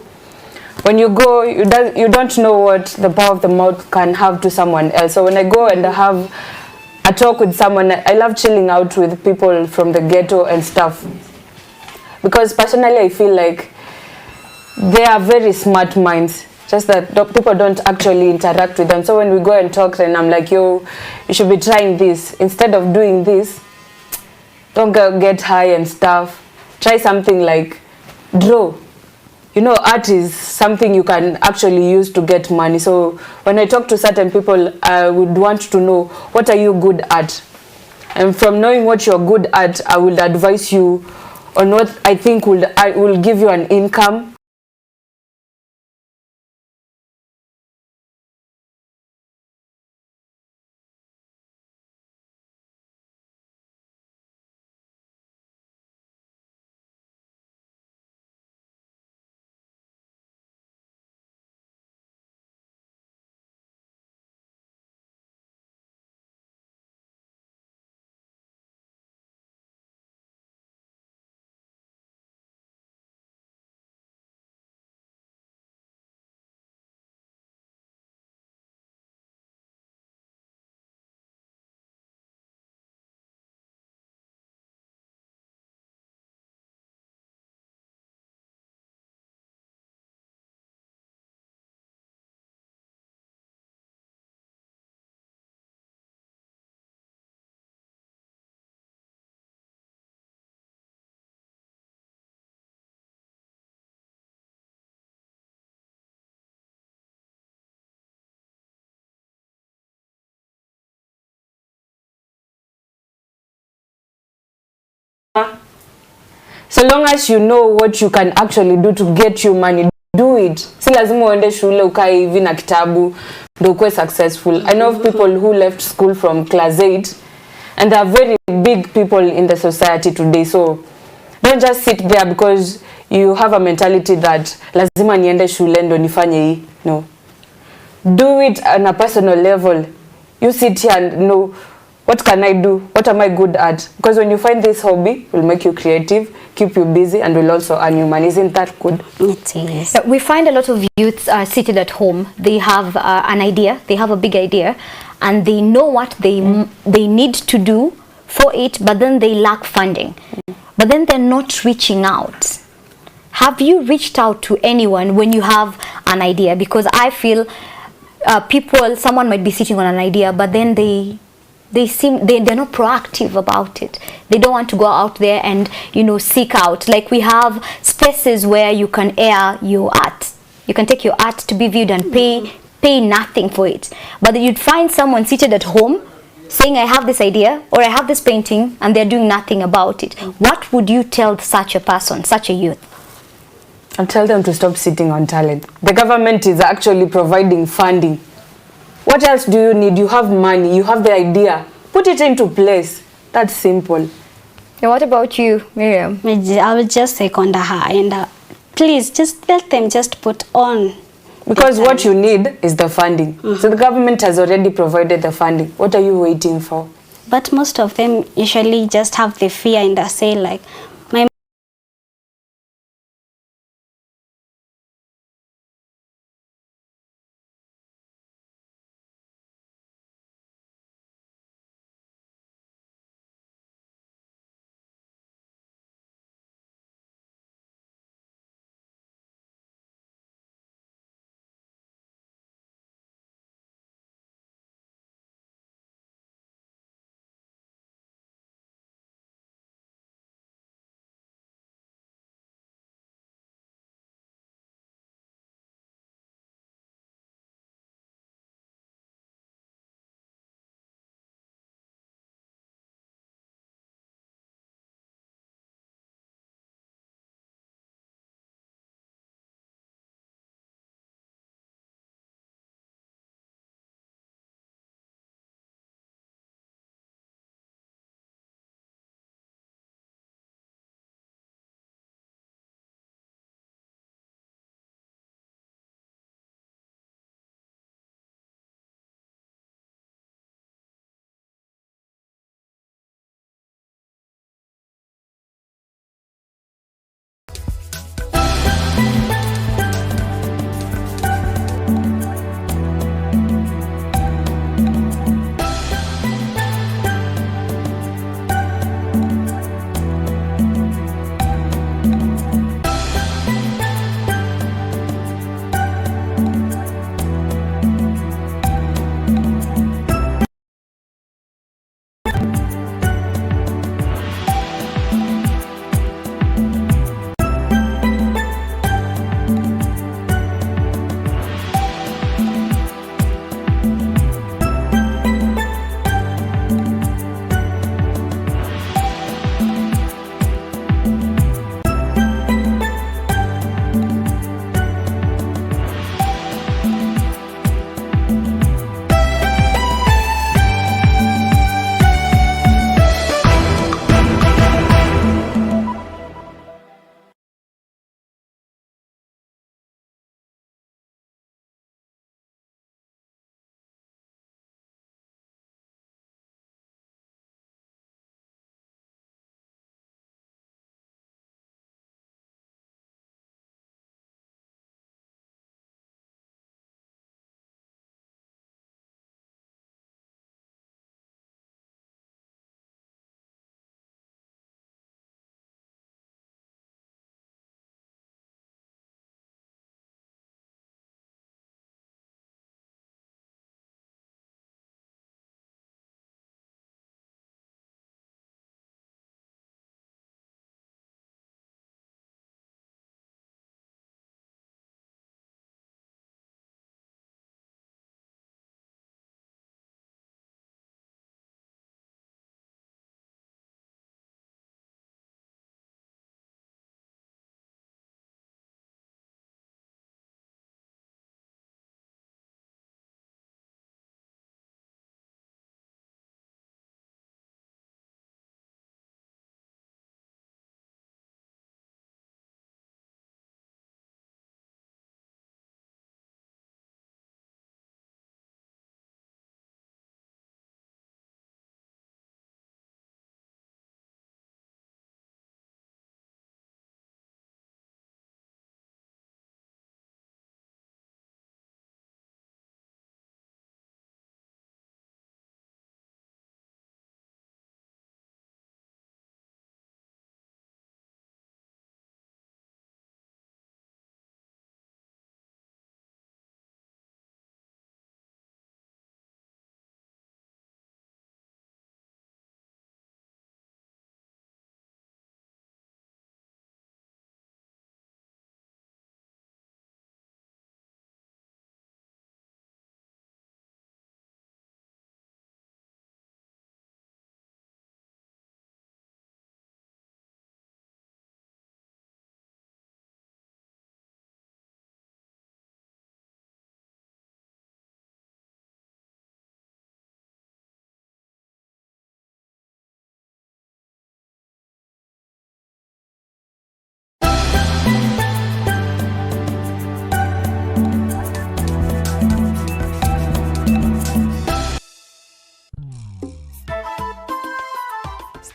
when you go, you don't know what the power of the mouth can have to someone else. So when I go and have a talk with someone, I love chilling out with people from the ghetto and stuff. Because personally I feel like they are very smart minds, just that people don't actually interact with them. So when we go and talk, then I'm like, yo, you should be trying this. Instead of doing this, don't get high and stuff. Try something like draw. Art is something you can actually use to get money. So when I talk to certain people, I would want to know, what are you good at? And from knowing what you're good at, I will advise you on what I think will give you an income. So long as you know what you can actually do to get you money, do it. Si lazima uende shule ukae hivi na kitabu ndio uwe successful. I know of people who left school from class 8 and they are very big people in the society today. So don't just sit there because you have a mentality that lazima niende shule ndio nifanye hii. No. Do it on a personal level. You sit here and know, what can I do? What am I good at? Because when you find this hobby, it will make you creative, keep you busy, and will also earn you money. Isn't that good? It is. We find a lot of youths seated at home. They have an idea. They have a big idea, and they know what they need to do for it, but then they lack funding. But then they're not reaching out. Have you reached out to anyone when you have an idea? Because I feel someone might be sitting on an idea, but then they're not proactive about it. They don't want to go out there and seek out. Like, we have spaces where you can air your art. You can take your art to be viewed and pay nothing for it. But you'd find someone seated at home saying, I have this idea or I have this painting, and they're doing nothing about it. What would you tell such a person, such a youth? I'll tell them to stop sitting on talent. The government is actually providing funding. What else do you need? You have money, you have the idea. Put it into place. That's simple. And what about you, Miriam? I will just second her, and please just let them just put on. Because what you need is the funding. So the government has already provided the funding. What are you waiting for? But most of them usually just have the fear and say like,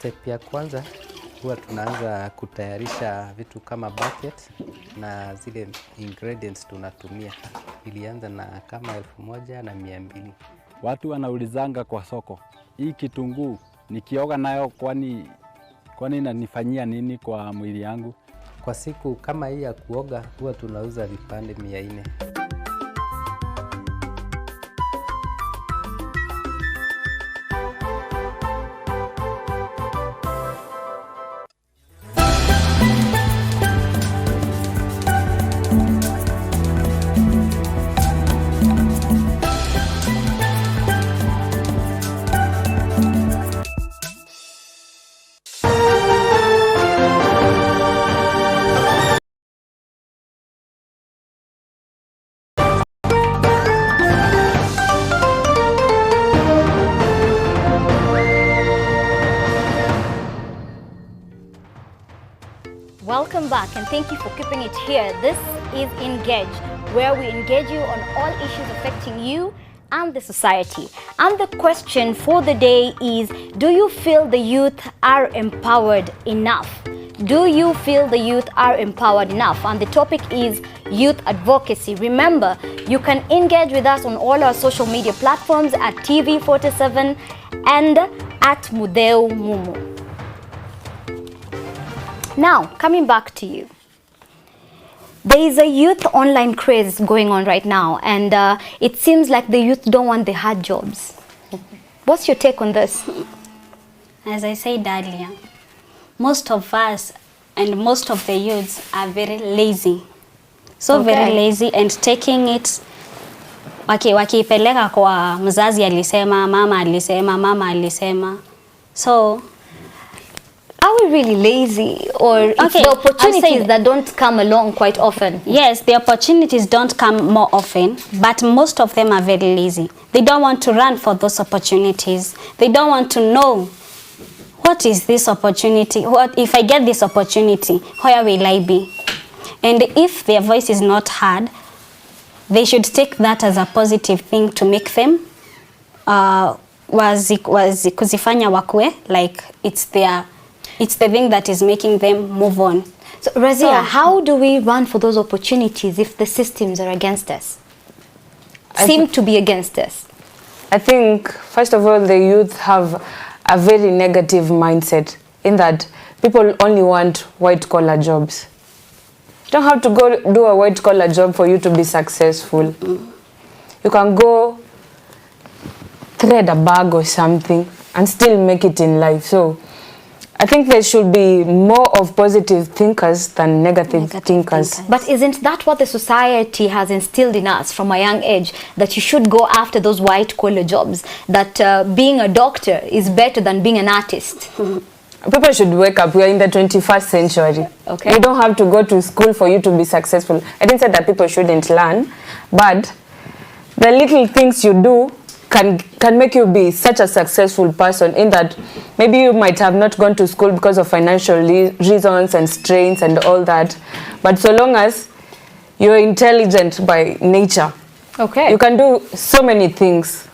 Step ya kwanza huwa tunaanza kutayarisha vitu kama bucket na zile ingredients tunatumia. Ilianza na kama 1,200. Watu wanaulizanga kwa soko, hii kitunguu nikioga nayo kwani inanifanyia nini kwa mwili yangu? Kwa siku kama hii ya kuoga huwa tunauza vipande 400. Welcome back and thank you for keeping it here. This is Engage, where we engage you on all issues affecting you and the society. And the question for the day is, do you feel the youth are empowered enough? Do you feel the youth are empowered enough? And the topic is youth advocacy. Remember, you can engage with us on all our social media platforms at TV47 and at Mudeu Mumu. Now, coming back to you. There is a youth online craze going on right now, and it seems like the youth don't want the hard jobs. What's your take on this? As I said earlier, most of us and most of the youths are very lazy. So very lazy and taking it wakiipeleka kwa mzazi alisema, mama alisema. So are we really lazy, or it's the opportunities that don't come along quite often? Yes, the opportunities don't come more often, but most of them are very lazy. They don't want to run for those opportunities. They don't want to know, what is this opportunity? What if I get this opportunity, where will I be? And if their voice is not heard, they should take that as a positive thing to make them kuzifanya wakue, like it's the thing that is making them move on. So Razia, how do we run for those opportunities if the systems are against us? Seem to be against us. I think, first of all, the youth have a very negative mindset in that people only want white-collar jobs. You don't have to go do a white-collar job for you to be successful. You can go thread a bag or something and still make it in life. So I think there should be more of positive thinkers than negative thinkers. But isn't that what the society has instilled in us from a young age, that you should go after those white-collar jobs, that being a doctor is better than being an artist? People should wake up. We are in the 21st century. Okay. You don't have to go to school for you to be successful. I didn't say that people shouldn't learn, but the little things you do can make you be such a successful person, in that maybe you might have not gone to school because of financial reasons and strains and all that, but so long as you're intelligent by nature, you can do so many things.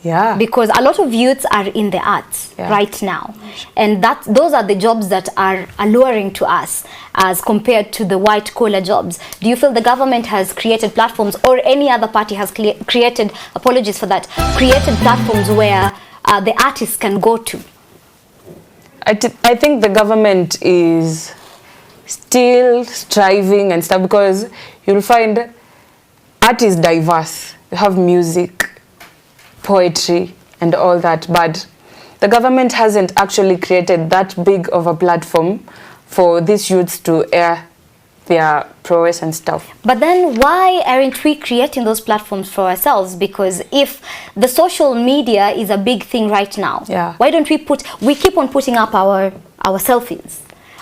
Yeah. Because a lot of youths are in the arts right now. And those are the jobs that are alluring to us as compared to the white collar jobs. Do you feel the government has created platforms, or any other party has created, apologies for that, created platforms where the artists can go to? I think the government is still striving and stuff, because you'll find art is diverse. You have music, poetry, and all that, but the government hasn't actually created that big of a platform for these youths to air their prowess and stuff. But then why aren't we creating those platforms for ourselves? Because if the social media is a big thing right now, why don't we keep on putting up our selfies,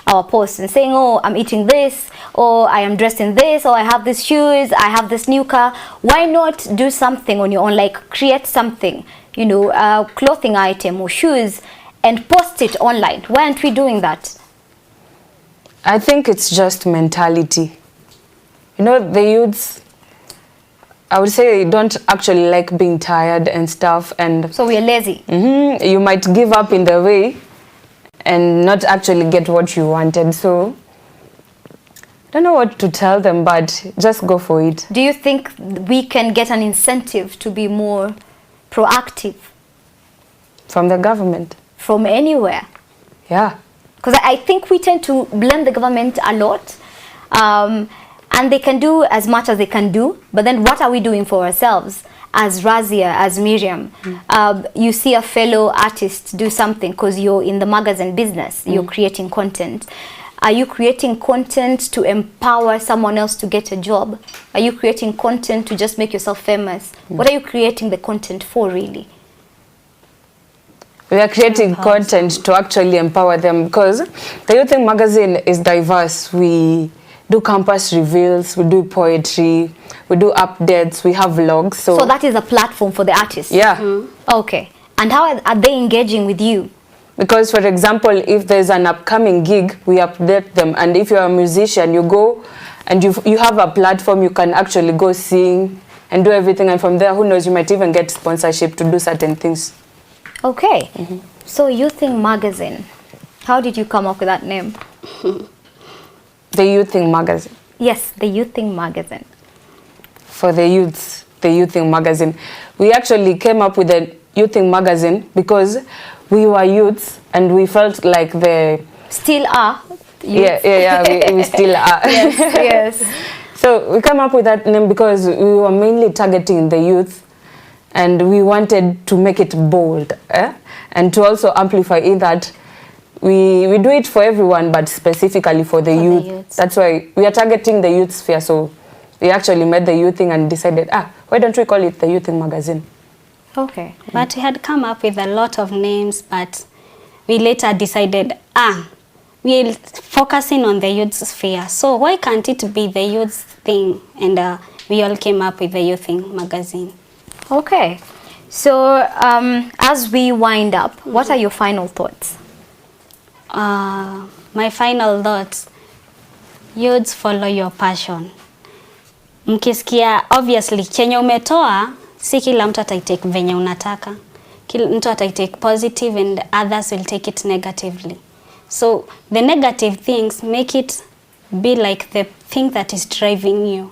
our posts, and saying, oh, I'm eating this, or I am dressed in this, or I have these shoes, I have this new car. Why not do something on your own, like create something, you know, a clothing item or shoes, and post it online? Why aren't we doing that? I think it's just mentality. You know, the youths, I would say, don't actually like being tired and stuff, and so we are lazy. You might give up in the way and not actually get what you wanted. So I don't know what to tell them, but just go for it. Do you think we can get an incentive to be more proactive? From the government? From anywhere? Yeah. Because I think we tend to blame the government a lot, and they can do as much as they can do, but then what are we doing for ourselves? As Razia, as Miriam, you see a fellow artist do something because you're in the magazine business, you're creating content. Are you creating content to empower someone else to get a job? Are you creating content to just make yourself famous? What are you creating the content for, really? We are creating content to actually empower them, because the Youth Thing magazine is diverse. We do campus reveals, we do poetry, we do updates, we have vlogs. So that is a platform for the artists? Yeah. Okay. And how are they engaging with you? Because, for example, if there's an upcoming gig, we update them. And if you're a musician, you go and you have a platform, you can actually go sing and do everything. And from there, who knows, you might even get sponsorship to do certain things. Okay. So Youth Thing magazine, how did you come up with that name? The Youth Thing magazine. Yes, the Youth Thing magazine. For the youths, the Youth Thing magazine. We actually came up with the Youth Thing magazine because we were youths and we felt like the... Still are. Yeah, we still are. Yes. So we came up with that name because we were mainly targeting the youth, and we wanted to make it bold, and to also amplify in that we do it for everyone, but specifically for the youth. That's why we are targeting the youth sphere. So we actually made the Youth Thing and decided, why don't we call it the Youth Thing magazine? Okay. But we had come up with a lot of names, but we later decided, we're focusing on the youth sphere. So why can't it be the Youth Thing? And we all came up with the Youth Thing magazine. Okay. So as we wind up, what are your final thoughts? My final thoughts, youths, follow your passion. Mkisikia, obviously, chenye umetoa, si kila mtu ataitake venye unataka. Kila mtu ataitake positive and others will take it negatively. So the negative things, make it be like the thing that is driving you.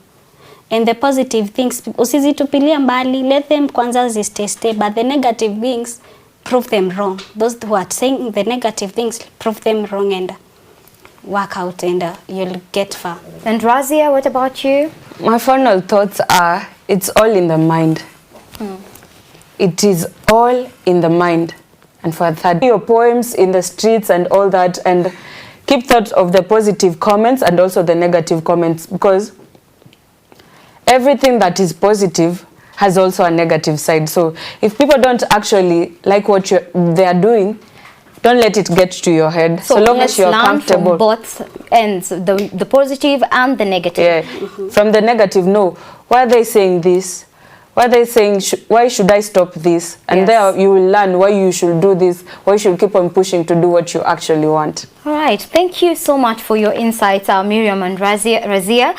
And the positive things, usizitupilia mbali, let them kwanza zistay, but the negative things, prove them wrong. Those who are saying the negative things, prove them wrong and work out, and you'll get far. And Razia, what about you? My final thoughts are, it's all in the mind. It is all in the mind. And for that, your poems in the streets and all that, and keep thought of the positive comments and also the negative comments, because everything that is positive has also a negative side. So if people don't actually like what they are doing, don't let it get to your head. So long as you're comfortable. From both ends, the positive and the negative. Yeah. From the negative, no. Why are they saying this? Why are they saying, why should I stop this? And there you will learn why you should do this, why you should keep on pushing to do what you actually want. All right. Thank you so much for your insights, Miriam and Razia.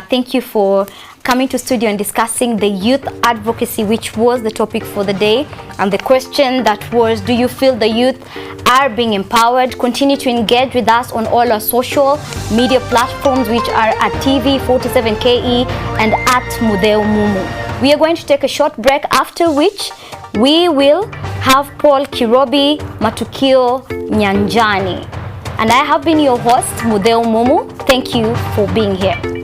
Thank you for coming to studio and discussing the youth advocacy, which was the topic for the day. And the question that was, do you feel the youth are being empowered? Continue to engage with us on all our social media platforms, which are at TV47KE and at Mudeu Mumu. We are going to take a short break, after which we will have Paul Kirobi Matukio Nyanjani. And I have been your host, Mudeu Mumu. Thank you for being here.